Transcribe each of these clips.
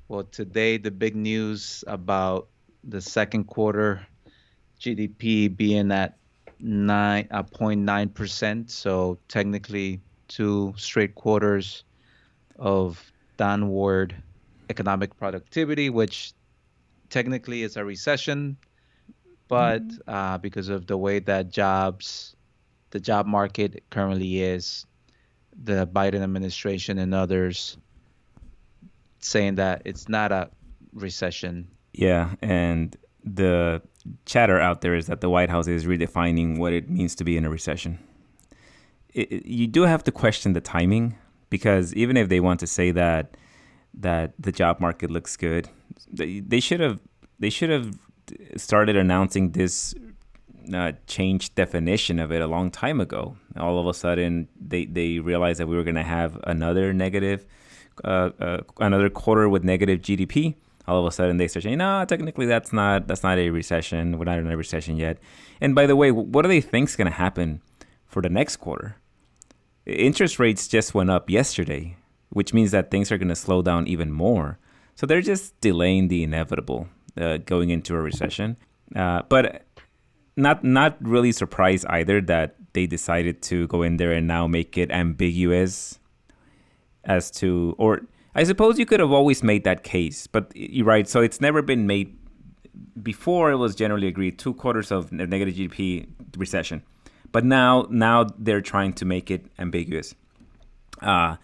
Well, today the big news about the second quarter GDP being at 9.9%. So technically, two straight quarters of downward economic productivity, which technically is a recession, but because of the way that the job market currently is, the Biden administration and others saying that it's not a recession. Yeah, and the chatter out there is that the White House is redefining what it means to be in a recession. You do have to question the timing because even if they want to say that the job market looks good, they should have started announcing this changed definition of it a long time ago. All of a sudden, they realized that we were going to have another quarter with negative GDP. All of a sudden, they start saying, "No, technically, that's not a recession. We're not in a recession yet." And by the way, what do they think is going to happen for the next quarter? Interest rates just went up yesterday, which means that things are going to slow down even more. So they're just delaying the inevitable, going into a recession. But not really surprised either that they decided to go in there and now make it ambiguous as to, or I suppose you could have always made that case, but you're right. So it's never been made before. It was generally agreed 2 quarters of negative GDP recession, but now they're trying to make it ambiguous. Uh,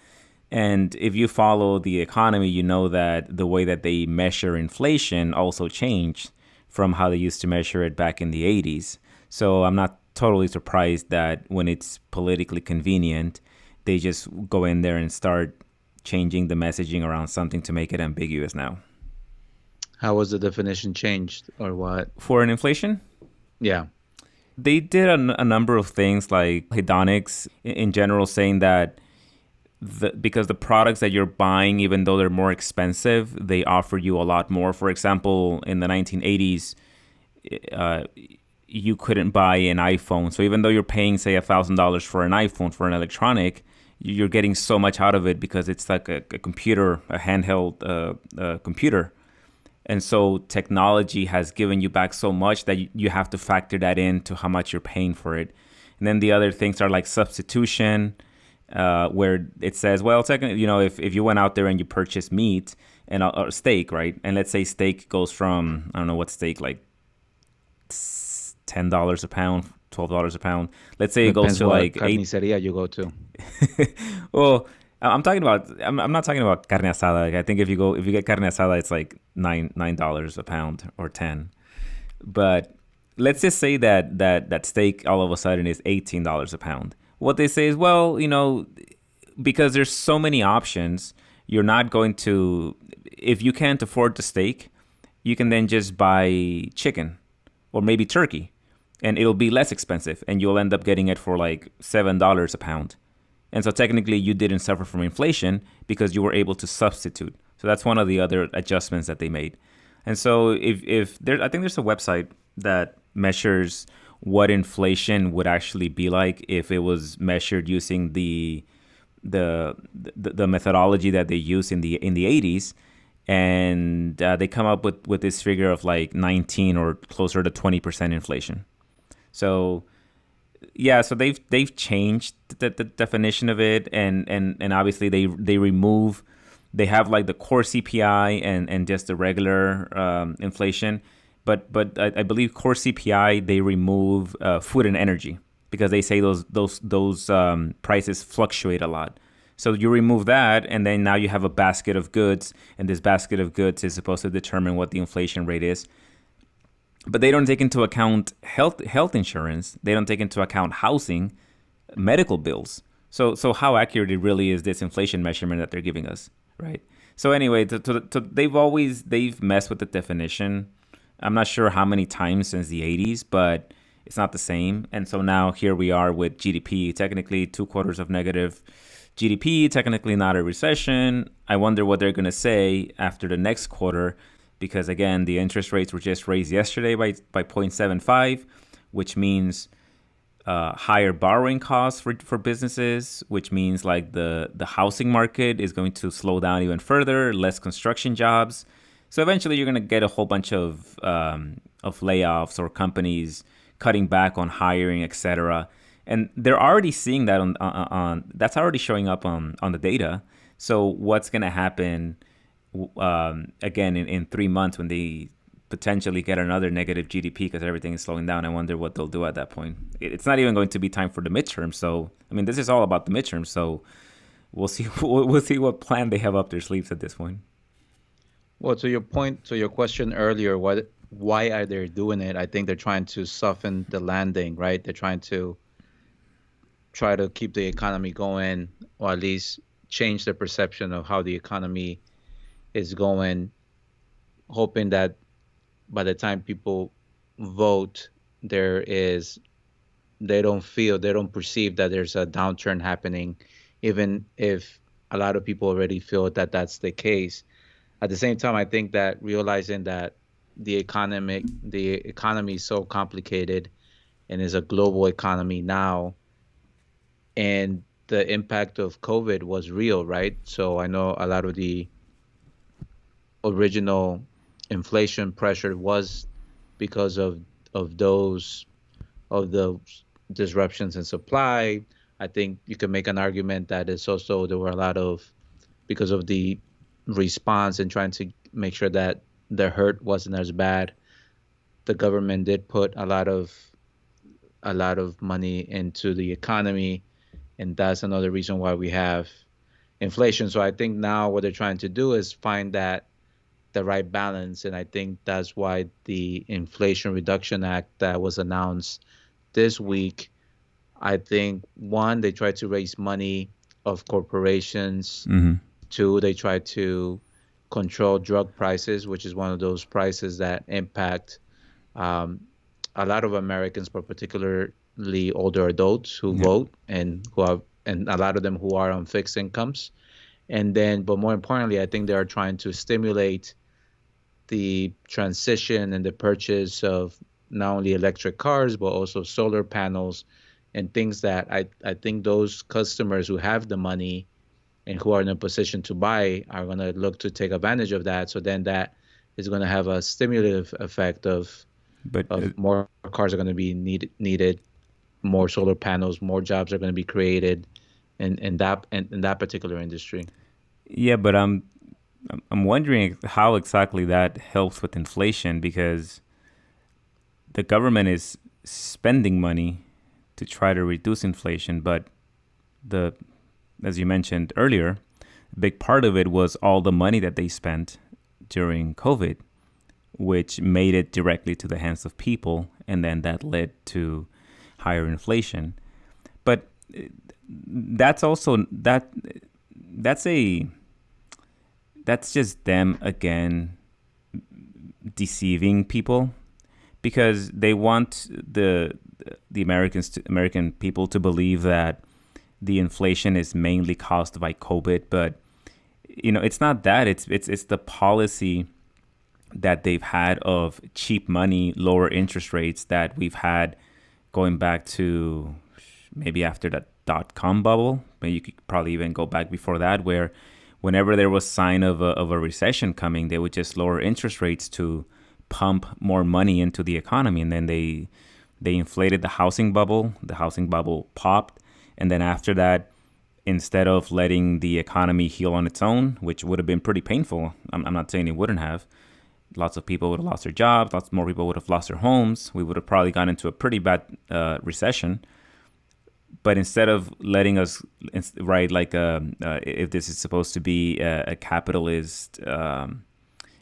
and if you follow the economy, you know that the way that they measure inflation also changed from how they used to measure it back in the 80s. So I'm not totally surprised that when it's politically convenient, they just go in there and start changing the messaging around something to make it ambiguous now. How was the definition changed or what? For an inflation, Yeah. they did a number of things like hedonics in general, saying that because the products that you're buying, even though they're more expensive, they offer you a lot more. For example, in the 1980s, uh, you couldn't buy an iPhone. So even though you're paying, say, $1,000 for an iPhone, for an electronic, you're getting so much out of it because it's like a computer, a handheld computer. And so technology has given you back so much that you have to factor that into how much you're paying for it. And then the other things are like substitution, where it says, well, second, if you went out there and you purchased meat and or steak, right? And let's say steak goes from, I don't know what steak, like $10 a pound, $12 a pound. Let's say it goes Depends to what like eight. carniceria you go to. Well, I'm talking about. I'm not talking about carne asada. Like, I think if you get carne asada, it's like $9 a pound or 10. But let's just say that steak all of a sudden is $18 a pound. What they say is, well, because there's so many options, you're not going to. If you can't afford the steak, you can then just buy chicken or maybe turkey, and it'll be less expensive, and you'll end up getting it for like $7 a pound. And so technically, you didn't suffer from inflation because you were able to substitute. So that's one of the other adjustments that they made. And so if there, I think there's a website that measures what inflation would actually be like if it was measured using the the methodology that they used in the 80s, and they come up with this figure of like 19 or closer to 20% inflation. So yeah, so they've changed the definition of it, and obviously they remove, they have like the core CPI and just the regular inflation, but I believe core CPI they remove food and energy because they say those prices fluctuate a lot. So you remove that, and then now you have a basket of goods, and this basket of goods is supposed to determine what the inflation rate is. But they don't take into account health insurance. They don't take into account housing, medical bills. So how accurate it really is this inflation measurement that they're giving us, right? So anyway, they've messed with the definition. I'm not sure how many times since the 80s, but it's not the same. And so now here we are with GDP, technically 2 quarters of negative GDP, technically not a recession. I wonder what they're going to say after the next quarter, because again, the interest rates were just raised yesterday by 0.75, which means higher borrowing costs for businesses, which means like the housing market is going to slow down even further, less construction jobs. So eventually, you're going to get a whole bunch of layoffs or companies cutting back on hiring, etc. And they're already seeing that on that's already showing up on the data. So what's going to happen again in 3 months when they potentially get another negative GDP because everything is slowing down? I wonder what they'll do at that point. It's not even going to be time for the midterm. So I mean, this is all about the midterm. So we'll see. We'll see what plan they have up their sleeves at this point. Well, to your point, to your question earlier, why are they doing it? I think they're trying to soften the landing, right? They're try to keep the economy going, or at least change the perception of how the economy is going, hoping that by the time people vote, there is they don't perceive that there's a downturn happening, even if a lot of people already feel that that's the case. At the same time, I think that realizing that the economy is so complicated and is a global economy now, and the impact of COVID was real, right? So I know a lot of the original inflation pressure was because of of the disruptions in supply. I think you can make an argument that it's also there were a lot of because of the response and trying to make sure that the hurt wasn't as bad. The government did put a lot of money into the economy, and that's another reason why we have inflation. So I think now what they're trying to do is find that the right balance, and I think that's why the Inflation Reduction Act that was announced this week, I think one, they tried to raise money of corporations. Mm-hmm. Two, they tried to control drug prices, which is one of those prices that impact um, a lot of Americans, but particularly older adults who Yep. vote and who have, and a lot of them who are on fixed incomes. And then, but more importantly, I think they are trying to stimulate the transition and the purchase of not only electric cars, but also solar panels and things that I think those customers who have the money and who are in a position to buy are going to look to take advantage of that. So then that is going to have a stimulative effect But of more cars are going to be needed, more solar panels, more jobs are going to be created in that particular industry. yeah, but I'm wondering how exactly that helps with inflation because the government is spending money to try to reduce inflation, but the as you mentioned earlier, a big part of it was all the money that they spent during COVID, which made it directly to the hands of people, and then that led to higher inflation. But that's also that's a that's just them again deceiving people because they want the American people to believe that the inflation is mainly caused by COVID, but it's not that. It's the policy that they've had of cheap money, lower interest rates that we've had going back to maybe after the dot-com bubble. Maybe you could probably even go back before that, where whenever there was sign of a recession coming, they would just lower interest rates to pump more money into the economy, and then they inflated the housing bubble. The housing bubble popped, and then after that, instead of letting the economy heal on its own, which would have been pretty painful, I'm not saying it wouldn't have. Lots of people would have lost their jobs. Lots more people would have lost their homes. We would have probably gone into a pretty bad recession. But instead of letting us, right, like if this is supposed to be a capitalist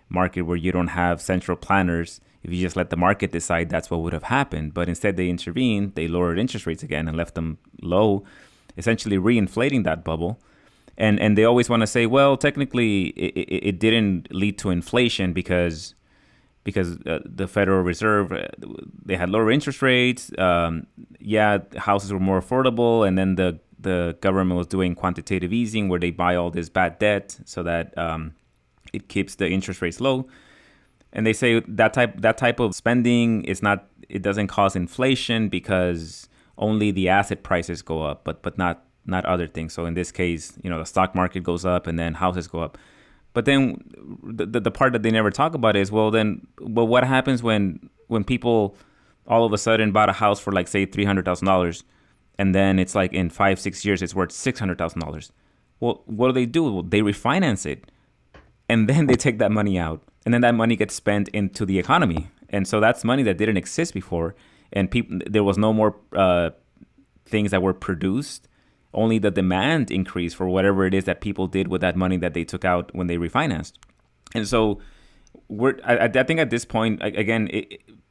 market where you don't have central planners, if you just let the market decide, that's what would have happened. But instead, they intervened, they lowered interest rates again and left them low, essentially reinflating that bubble. And they always want to say, well, technically, it didn't lead to inflation because the Federal Reserve, they had lower interest rates. Yeah, houses were more affordable, and then the government was doing quantitative easing where they buy all this bad debt so that it keeps the interest rates low. And they say that type of spending is not, it doesn't cause inflation because only the asset prices go up, but not other things. So in this case, the stock market goes up and then houses go up. But then the part that they never talk about is, well, what happens when people all of a sudden bought a house for, like, say, $300,000, and then it's like in 5 6 years it's worth $600,000. Well, what do? Well, they refinance it, and then they take that money out, and then that money gets spent into the economy, and so that's money that didn't exist before, and people there was no more things that were produced. Only the demand increased for whatever it is that people did with that money that they took out when they refinanced. And so I think at this point, again,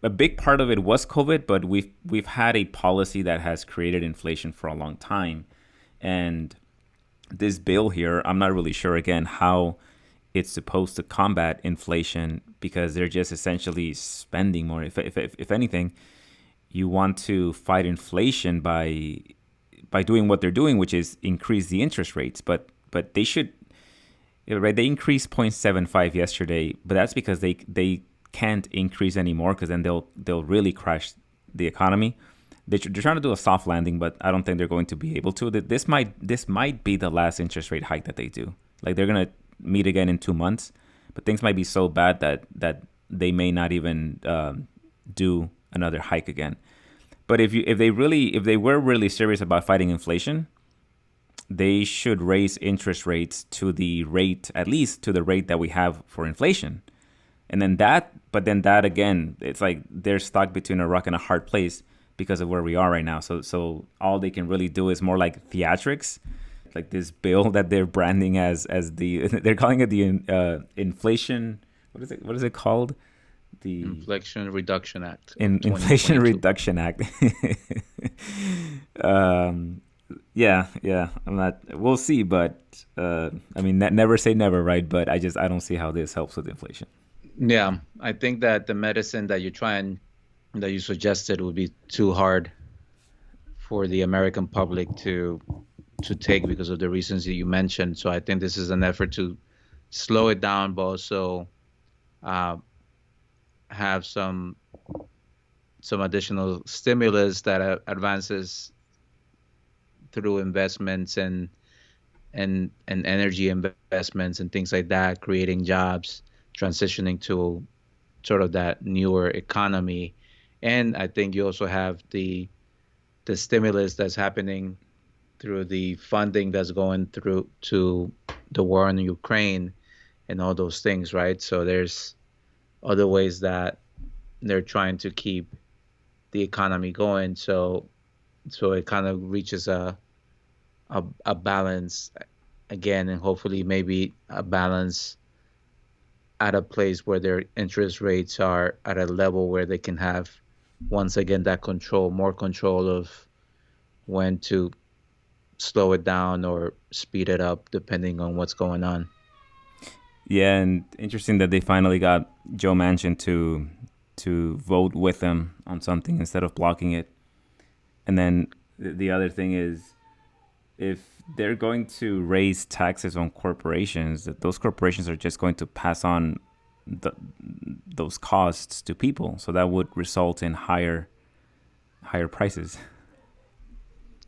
a big part of it was COVID, but we've had a policy that has created inflation for a long time. And this bill here, I'm not really sure, again, how it's supposed to combat inflation, because they're just essentially spending more. If anything, you want to fight inflation by doing what they're doing, which is increase the interest rates. But they should, right? They increased 0.75 yesterday, but that's because they can't increase anymore, because then they'll really crash the economy. They're trying to do a soft landing, but I don't think they're going to be able to. This might be the last interest rate hike that they do. Like, they're gonna meet again in 2 months, but things might be so bad that they may not even do another hike again. But if they were really serious about fighting inflation, they should raise interest rates to the rate, at least to the rate that we have for inflation. And then that again, it's like they're stuck between a rock and a hard place because of where we are right now. So all they can really do is more like theatrics, like this bill that they're branding as the they're calling it the inflation. What is it called? The Inflation Reduction Act of Inflation 2022. Reduction Act. Yeah. I'm not. We'll see, but I mean, never say never, right? But I don't see how this helps with inflation. Yeah, I think that the medicine that you suggested would be too hard for the American public to take because of the reasons that you mentioned. So I think this is an effort to slow it down, but also uh, have some additional stimulus that advances through investments and energy investments and things like that, creating jobs, transitioning to sort of that newer economy. And I think you also have the stimulus that's happening through the funding that's going through to the war in Ukraine and all those things, right? So there's other ways that they're trying to keep the economy going. So it kind of reaches a balance again, and hopefully maybe a balance at a place where their interest rates are at a level where they can have once again that control, more control of when to slow it down or speed it up depending on what's going on. Yeah, and interesting that they finally got Joe Manchin to vote with them on something instead of blocking it. And then the other thing is, if they're going to raise taxes on corporations, that those corporations are just going to pass on those costs to people. So that would result in higher prices.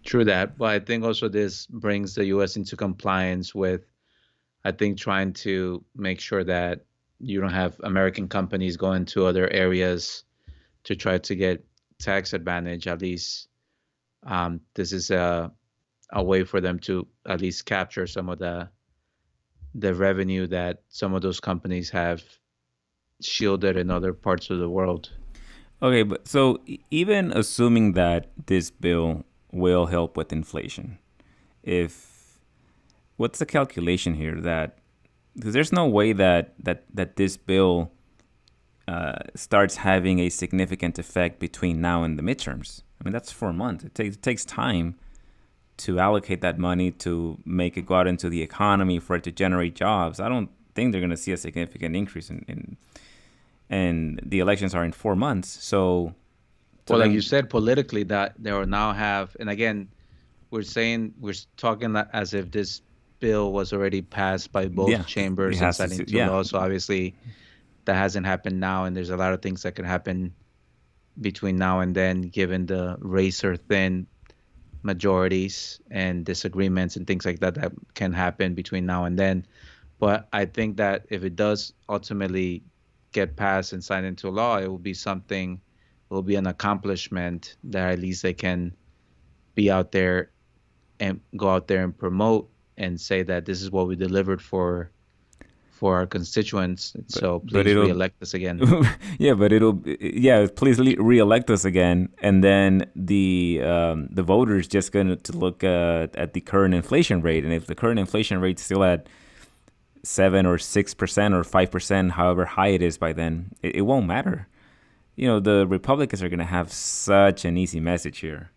True that, but I think also this brings the U.S. into compliance with, I think, trying to make sure that you don't have American companies going to other areas to try to get tax advantage. At least this is a way for them to at least capture some of the revenue that some of those companies have shielded in other parts of the world. Okay, but so even assuming that this bill will help with inflation, if what's the calculation here that, because there's no way that this bill starts having a significant effect between now and the midterms. I mean, that's 4 months. It takes time to allocate that money to make it go out into the economy for it to generate jobs. I don't think they're going to see a significant increase in and the elections are in 4 months. So Well, like you then, said, politically, that they will now have, and again, we're talking as if this bill was already passed by both yeah, it chambers and has signed to. into Yeah, law. So obviously, that hasn't happened now, and there's a lot of things that can happen between now and then, given the razor thin majorities and disagreements and things like that that can happen between now and then. But I think that if it does ultimately get passed and signed into law, it will be something, it will be an accomplishment that at least they can be out there and go out there and promote and say that this is what we delivered for our constituents. So but please it'll reelect us again. yeah, but it'll yeah. Please reelect us again, and then the voters just going to look at the current inflation rate, and if the current inflation rate's still at 7 or 6% or 5%, however high it is by then, it won't matter. The Republicans are going to have such an easy message here,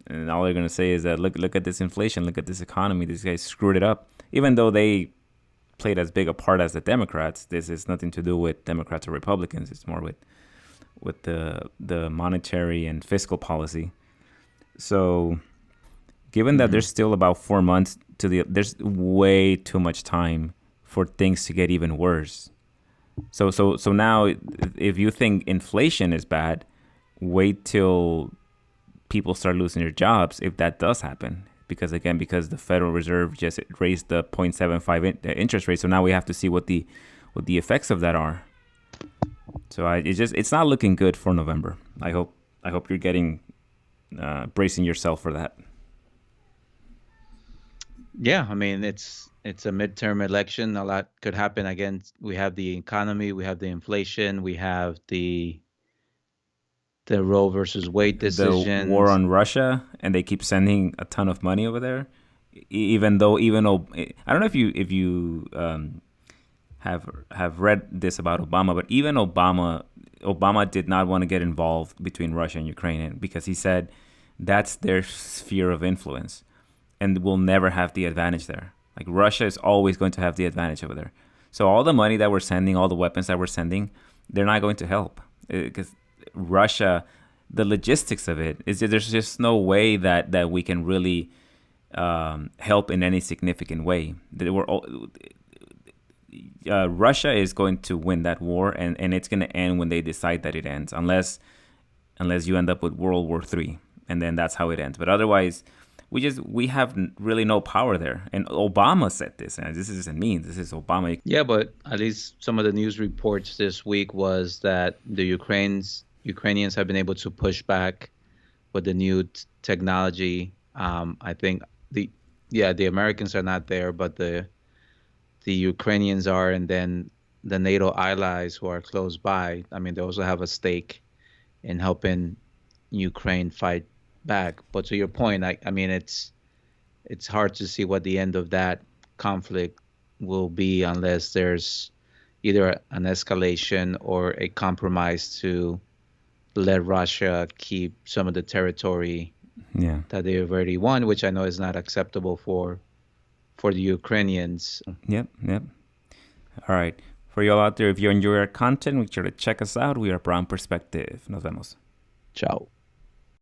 and all they're going to say is that look at this inflation, look at this economy. These guys screwed it up, even though they played as big a part as the Democrats. This is nothing to do with Democrats or Republicans. It's more with the monetary and fiscal policy. So, given that Hmm. there's still about 4 months there's way too much time for things to get even worse. So now, if you think inflation is bad, wait till people start losing their jobs if that does happen. Because the Federal Reserve just raised the 0.75 interest rate, so now we have to see what the effects of that are. So it's not looking good for November. I hope you're getting bracing yourself for that. Yeah, I mean it's a midterm election. A lot could happen. Again, we have the economy, we have the inflation, we have the Roe versus Wade The war decisions. on Russia, and they keep sending a ton of money over there. Even though I don't know if you have read this about Obama, but even Obama did not want to get involved between Russia and Ukraine because he said that's their sphere of influence and will never have the advantage there. Like Russia is always going to have the advantage over there. So all the money that we're sending, all the weapons that we're sending, they're not going to help because Russia, the logistics of it is that there's just no way that we can really help in any significant way. Russia is going to win that war, and it's going to end when they decide that it ends, unless you end up with World War III, and then that's how it ends. But otherwise, we have really no power there. And Obama said this, and this isn't me. This is Obama. Yeah, but at least some of the news reports this week was that the Ukrainians have been able to push back with the new technology. I think the yeah, the Americans are not there, but the Ukrainians are, and then the NATO allies who are close by. I mean, they also have a stake in helping Ukraine fight back. But to your point, I mean, it's hard to see what the end of that conflict will be unless there's either an escalation or a compromise to let Russia keep some of the territory Yeah. that they've already won, which I know is not acceptable for the Ukrainians. Yep. Yep. All right. For y'all out there, if you enjoy our content, make sure to check us out. We are Brown Perspective. Nos vemos. Ciao.